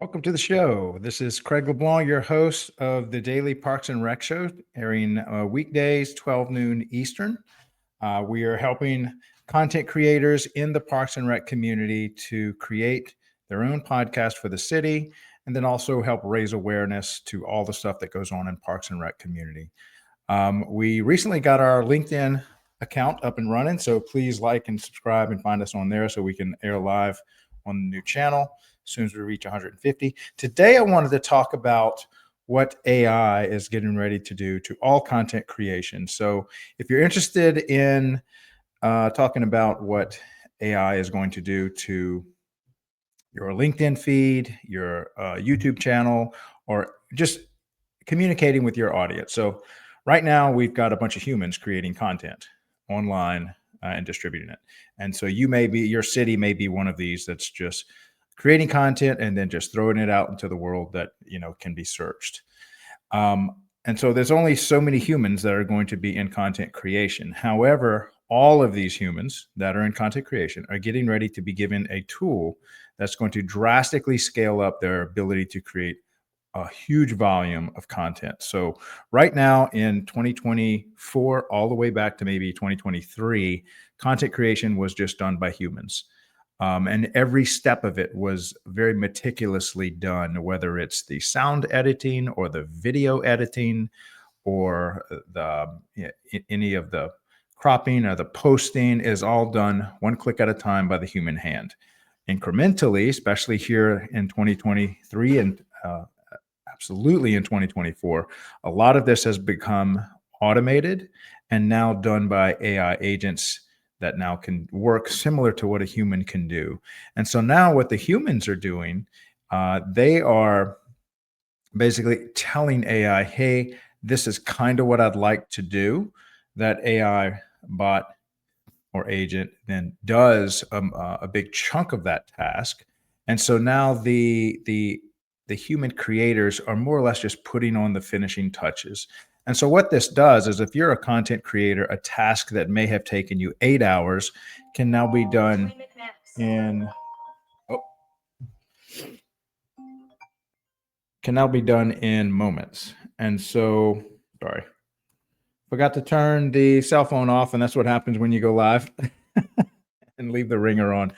Welcome to the show. This is Craig LeBlanc, your host of the Daily Parks and Rec Show, airing weekdays, 12 noon Eastern. We are helping content creators in the Parks and Rec community to create their own podcast for the city, and then also help raise awareness to all the stuff that goes on in Parks and Rec community. We recently got our LinkedIn account up and running, so please like and subscribe and find us on there so we can air live on the new channel as soon as we reach 150. Today, I wanted to talk about what AI is getting ready to do to all content creation. So if you're interested in talking about what AI is going to do to your LinkedIn feed, your YouTube channel, or just communicating with your audience. So right now, we've got a bunch of humans creating content online and distributing it. And so your city may be one of these that's just creating content and then just throwing it out into the world that, can be searched. And so there's only so many humans that are going to be in content creation. However, all of these humans that are in content creation are getting ready to be given a tool that's going to drastically scale up their ability to create a huge volume of content. So right now in 2024, all the way back to maybe 2023, content creation was just done by humans. And every step of it was very meticulously done, whether it's the sound editing or the video editing or any of the cropping or the posting is all done one click at a time by the human hand. Incrementally, especially here in 2023 and absolutely in 2024, a lot of this has become automated and now done by AI agents that now can work similar to what a human can do. And so now what the humans are doing, they are basically telling AI, hey, this is kind of what I'd like to do. That AI bot or agent then does a big chunk of that task. And so now the human creators are more or less just putting on the finishing touches. And so what this does is if you're a content creator, a task that may have taken you 8 hours can now be done in moments. And so, sorry, forgot to turn the cell phone off, and that's what happens when you go live and leave the ringer on.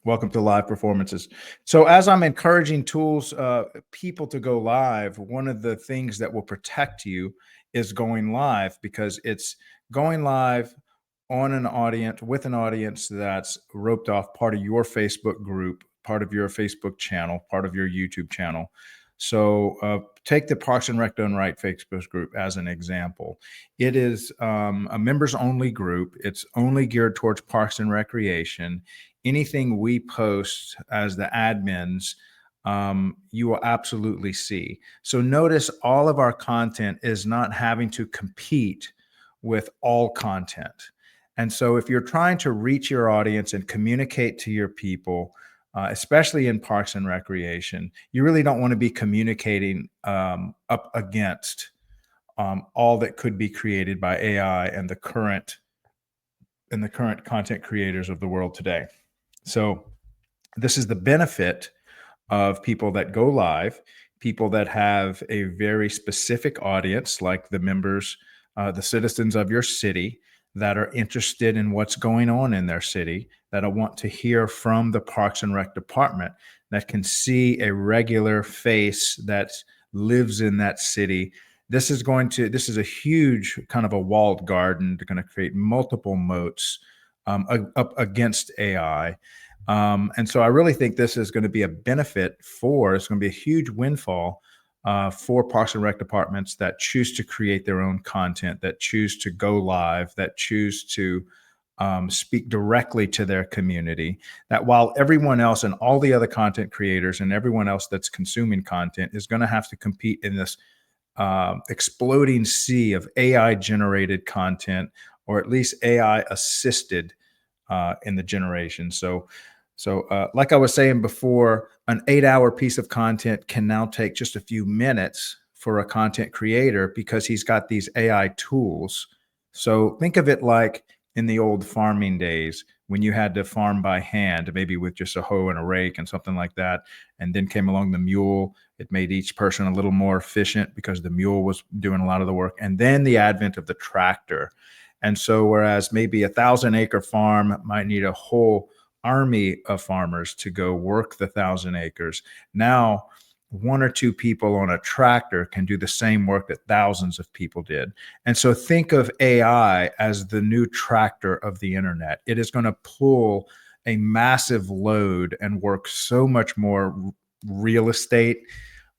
Welcome to live performances. So as I'm encouraging people to go live, one of the things that will protect you is going live, because it's going live on an audience with an audience that's roped off, part of your Facebook group, part of your Facebook channel, part of your YouTube channel. So take the Parks and Rec Done Right Facebook group as an example. It is a members only group. It's only geared towards parks and recreation. Anything we post as the admins, you will absolutely see. So notice all of our content is not having to compete with all content. And so if you're trying to reach your audience and communicate to your people, especially in parks and recreation, you really don't want to be communicating up against all that could be created by AI and the current content creators of the world today. So this is the benefit of people that go live, people that have a very specific audience, like the members, the citizens of your city that are interested in what's going on in their city, that want to hear from the Parks and Rec department, that can see a regular face that lives in that city. This is a huge kind of a walled garden. They're going to create multiple moats up against AI. And so I really think this is going to be a benefit it's going to be a huge windfall for Parks and Rec departments that choose to create their own content, that choose to go live, that choose to speak directly to their community, that while everyone else and all the other content creators and everyone else that's consuming content is going to have to compete in this exploding sea of AI generated content, or at least AI assisted in the generation. So like I was saying before, an 8-hour piece of content can now take just a few minutes for a content creator because he's got these AI tools. So think of it like in the old farming days when you had to farm by hand, maybe with just a hoe and a rake and something like that. And then came along the mule. It made each person a little more efficient because the mule was doing a lot of the work. And then the advent of the tractor. And so, whereas maybe 1,000-acre farm might need a whole army of farmers to go work the 1,000 acres, now one or two people on a tractor can do the same work that thousands of people did. And so think of AI as the new tractor of the internet. It is going to pull a massive load and work so much more real estate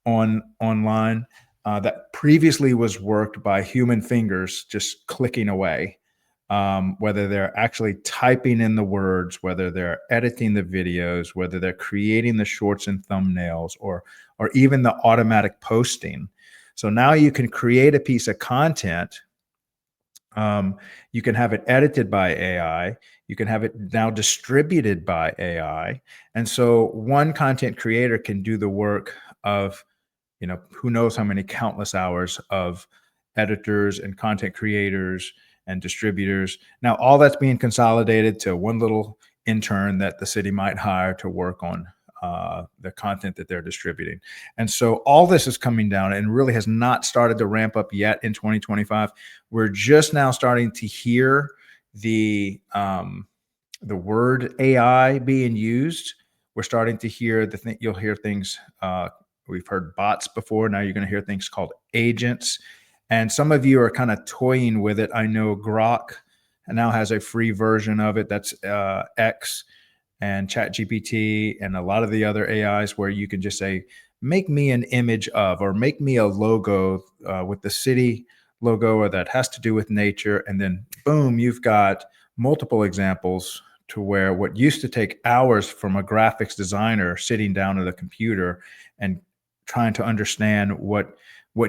online that previously was worked by human fingers just clicking away. Whether they're actually typing in the words, whether they're editing the videos, whether they're creating the shorts and thumbnails, or even the automatic posting. So now you can create a piece of content. You can have it edited by AI. You can have it now distributed by AI. And so one content creator can do the work of, who knows how many countless hours of editors and content creators and distributors. Now, all that's being consolidated to one little intern that the city might hire to work on the content that they're distributing. And so all this is coming down and really has not started to ramp up yet in 2025. We're just now starting to hear the word AI being used. We're starting to hear you'll hear things. We've heard bots before. Now you're going to hear things called agents. And some of you are kind of toying with it. I know Grok now has a free version of it. That's X and ChatGPT and a lot of the other AIs where you can just say, make me an image of, or make me a logo with the city logo, or that has to do with nature. And then boom, you've got multiple examples to where what used to take hours from a graphics designer sitting down at a computer and trying to understand what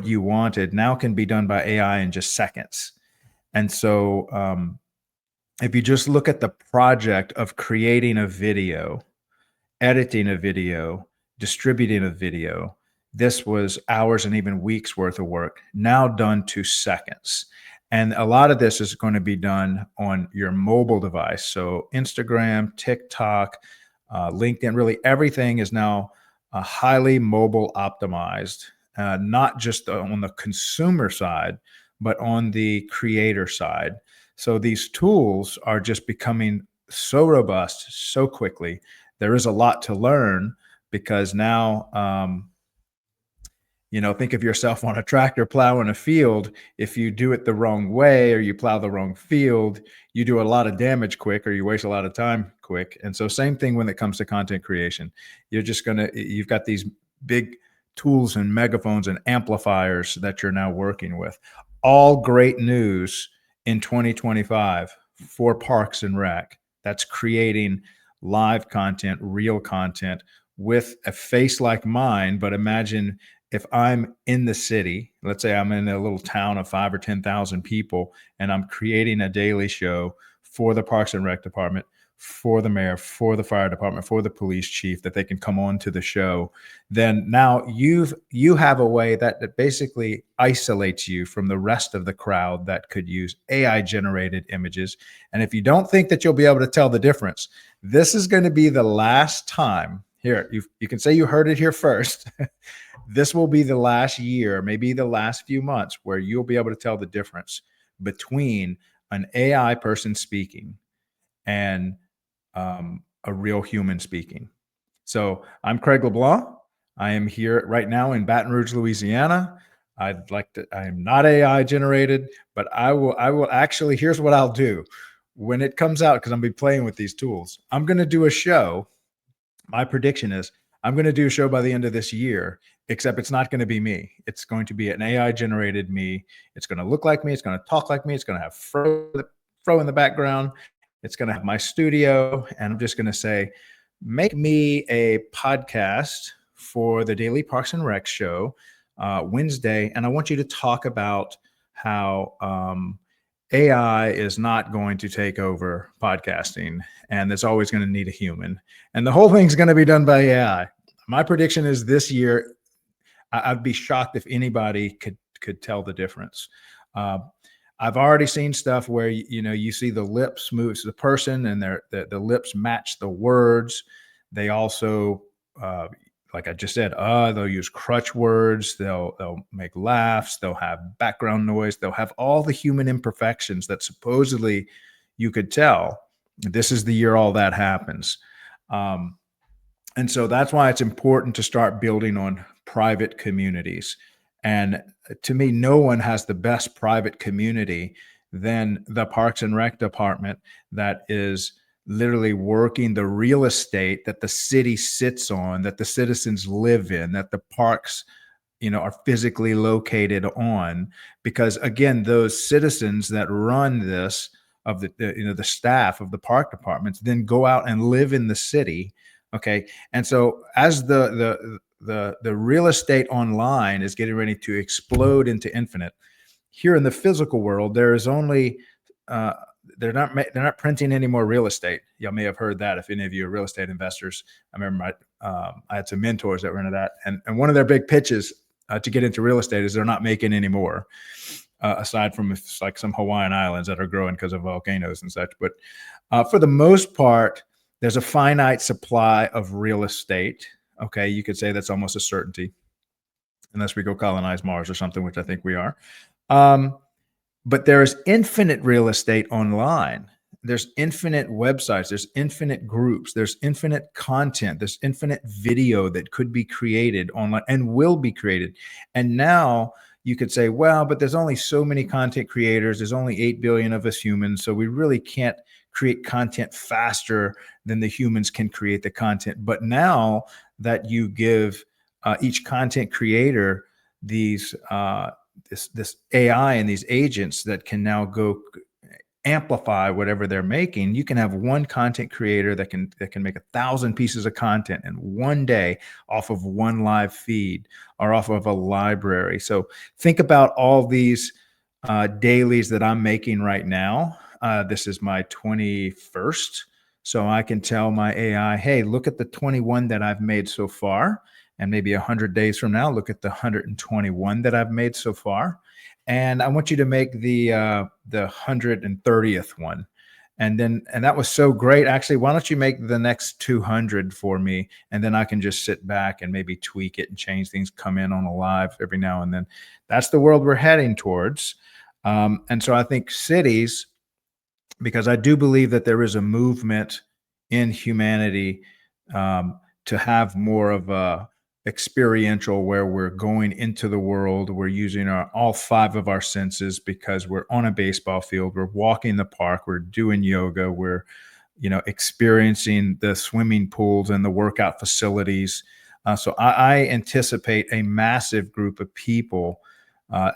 you wanted now can be done by AI in just seconds. And so if you just look at the project of creating a video, editing a video, distributing a video, this was hours and even weeks worth of work, now done to seconds. And a lot of this is going to be done on your mobile device. So Instagram, TikTok, LinkedIn, really everything is now highly mobile optimized, not just on the consumer side, but on the creator side. So these tools are just becoming so robust so quickly. There is a lot to learn because now, think of yourself on a tractor plowing a field. If you do it the wrong way or you plow the wrong field, you do a lot of damage quick or you waste a lot of time quick. And so same thing when it comes to content creation. You've got these big tools and megaphones and amplifiers that you're now working with. All great news in 2025 for Parks and Rec. That's creating live content, real content with a face like mine. But imagine if I'm in the city, let's say I'm in a little town of 5 or 10,000 people, and I'm creating a daily show for the Parks and Rec department, for the mayor, for the fire department, for the police chief, that they can come on to the show, then now you have a way that basically isolates you from the rest of the crowd that could use AI generated images. And if you don't think that you'll be able to tell the difference, this is going to be the last time. Here, you can say you heard it here first. This will be the last year, maybe the last few months, where you'll be able to tell the difference between an AI person speaking and a real human speaking. So I'm Craig LeBlanc. I am here right now in Baton Rouge, Louisiana. I am not AI generated, but I will actually, here's what I'll do. When it comes out, because I'm going to be playing with these tools, I'm going to do a show. My prediction is I'm going to do a show by the end of this year, except it's not going to be me. It's going to be an AI generated me. It's going to look like me. It's going to talk like me. It's going to have fro in the background. It's going to have my studio. And I'm just going to say, make me a podcast for the Daily Parks and Rec show Wednesday. And I want you to talk about how AI is not going to take over podcasting, and it's always going to need a human. And the whole thing's going to be done by AI. My prediction is this year, I'd be shocked if anybody could tell the difference. I've already seen stuff where you see the lips move to the person, and the lips match the words. They also, uh, like I just said, they'll use crutch words. They'll make laughs. They'll have background noise. They'll have all the human imperfections that supposedly you could tell. This is the year all that happens. Um, and so that's why it's important to start building on private communities. And to me, no one has the best private community than the Parks and Rec department that is literally working the real estate that the city sits on, that the citizens live in, that the parks are physically located on. Because again, those citizens that run this, of the staff of the park departments, then go out and live in the city. Okay. And so as the real estate online is getting ready to explode into infinite, here in the physical world, there is only uh, they're not printing any more real estate. Y'all may have heard that if any of you are real estate investors. I remember I had some mentors that were into that, and one of their big pitches to get into real estate is they're not making any more, aside from if it's like some Hawaiian islands that are growing because of volcanoes and such. But for the most part, there's a finite supply of real estate. Okay, you could say that's almost a certainty, unless we go colonize Mars or something, which I think we are. Um, but there is infinite real estate online. There's infinite websites, there's infinite groups, there's infinite content, there's infinite video that could be created online and will be created. And now you could say, well, but there's only so many content creators, there's only 8 billion of us humans, so we really can't create content faster than the humans can create the content. But now that you give each content creator these this AI and these agents that can now go amplify whatever they're making, you can have one content creator that can make 1,000 pieces of content in one day off of one live feed or off of a library. So think about all these dailies that I'm making right now. This is my 21st. So I can tell my AI, hey, look at the 21 that I've made so far. And maybe 100 days from now, look at the 121 that I've made so far. And I want you to make the 130th one. And that was so great. Actually, why don't you make the next 200 for me? And then I can just sit back and maybe tweak it and change things, come in on a live every now and then. That's the world we're heading towards. And so I think cities, because I do believe that there is a movement in humanity to have more of a experiential, where we're going into the world, we're using all five of our senses, because we're on a baseball field, we're walking the park, we're doing yoga, we're experiencing the swimming pools and the workout facilities. So I anticipate a massive group of people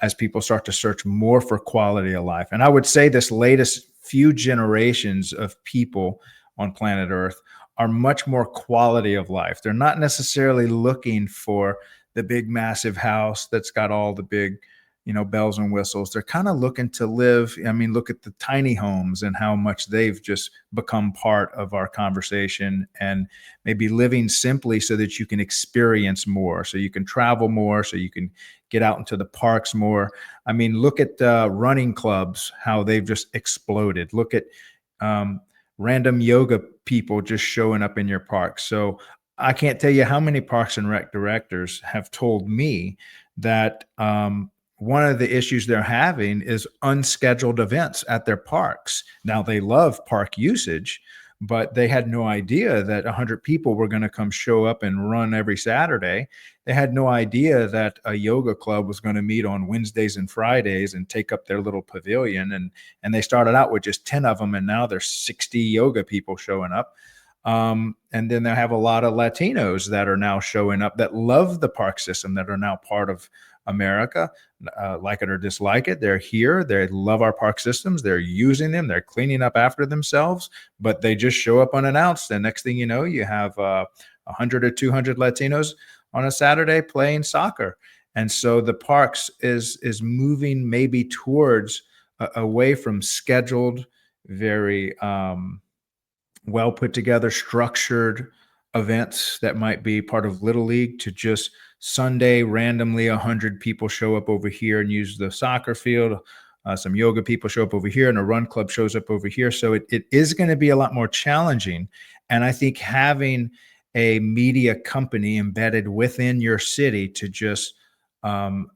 as people start to search more for quality of life. And I would say this latest few generations of people on planet Earth are much more quality of life. They're not necessarily looking for the big, massive house that's got all the big, bells and whistles. They're kind of looking to live. I mean, look at the tiny homes and how much they've just become part of our conversation, and maybe living simply so that you can experience more, so you can travel more, so you can get out into the parks more. I mean, look at running clubs, how they've just exploded. Look at random yoga people just showing up in your park. So I can't tell you how many Parks and Rec directors have told me that one of the issues they're having is unscheduled events at their parks. Now, they love park usage, but they had no idea that 100 people were going to come show up and run every Saturday. They had no idea that a yoga club was going to meet on Wednesdays and Fridays and take up their little pavilion. And they started out with just 10 of them, and now there's 60 yoga people showing up. And then they have a lot of Latinos that are now showing up that love the park system, that are now part of America, like it or dislike it. They're here. They love our park systems. They're using them. They're cleaning up after themselves, but they just show up unannounced. And next thing you know, you have 100 or 200 Latinos on a Saturday playing soccer. And so the parks is moving maybe towards away from scheduled, very well put together, structured events that might be part of Little League, to just Sunday randomly 100 people show up over here and use the soccer field. Some yoga people show up over here, and a run club shows up over here. So it is going to be a lot more challenging. And I think having a media company embedded within your city to just um,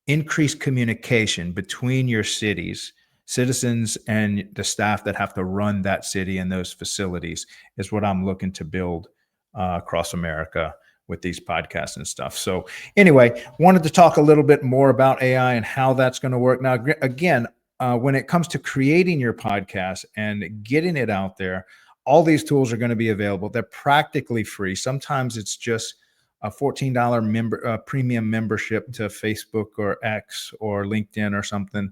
increase communication between your cities, citizens, and the staff that have to run that city and those facilities is what I'm looking to build across America with these podcasts and stuff. So, anyway, wanted to talk a little bit more about AI and how that's going to work. Now, again, when it comes to creating your podcast and getting it out there, all these tools are going to be available. They're practically free. Sometimes it's just a $14 premium membership to Facebook or X or LinkedIn or something.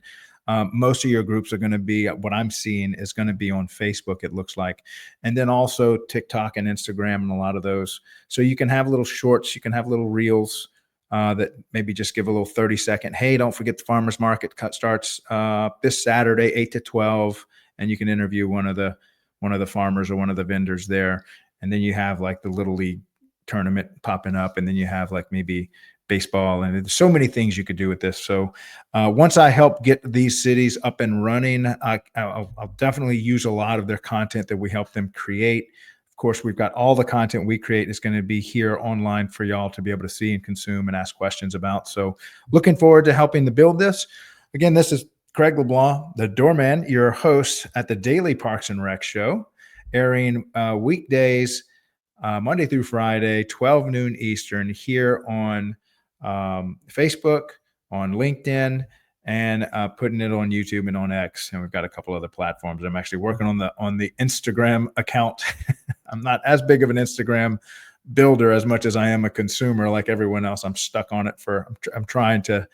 Most of your groups are going to be, what I'm seeing is going to be on Facebook, it looks like. And then also TikTok and Instagram and a lot of those. So you can have little shorts, you can have little reels that maybe just give a little 30-second, hey, don't forget the farmer's market cut starts this Saturday, 8 to 12. And you can interview one of the farmers or one of the vendors there. And then you have like the Little League tournament popping up, and then you have like maybe baseball, and there's so many things you could do with this. So once I help get these cities up and running, I'll definitely use a lot of their content that we help them create. Of course, we've got all the content we create is going to be here online for y'all to be able to see and consume and ask questions about. So looking forward to helping to build this. Again, this is Craig LeBlanc, the doorman, your host at the Daily Parks and Rec Show, airing weekdays Monday through Friday, 12 noon Eastern, here on Facebook, on LinkedIn, and putting it on YouTube and on X. And we've got a couple other platforms. I'm actually working on the Instagram account. I'm not as big of an Instagram builder as much as I am a consumer, like everyone else. I'm stuck on it I'm trying to,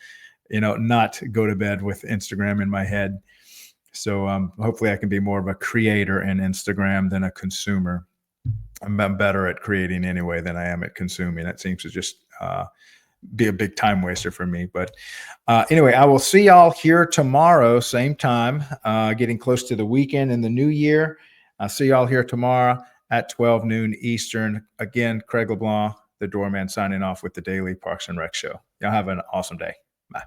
not go to bed with Instagram in my head. So hopefully I can be more of a creator in Instagram than a consumer. I'm better at creating anyway than I am at consuming. That seems to just be a big time waster for me. But anyway, I will see y'all here tomorrow, same time, getting close to the weekend and the new year. I'll see y'all here tomorrow at 12 noon Eastern. Again, Craig LeBlanc, the doorman, signing off with the Daily Parks and Rec Show. Y'all have an awesome day. Bye.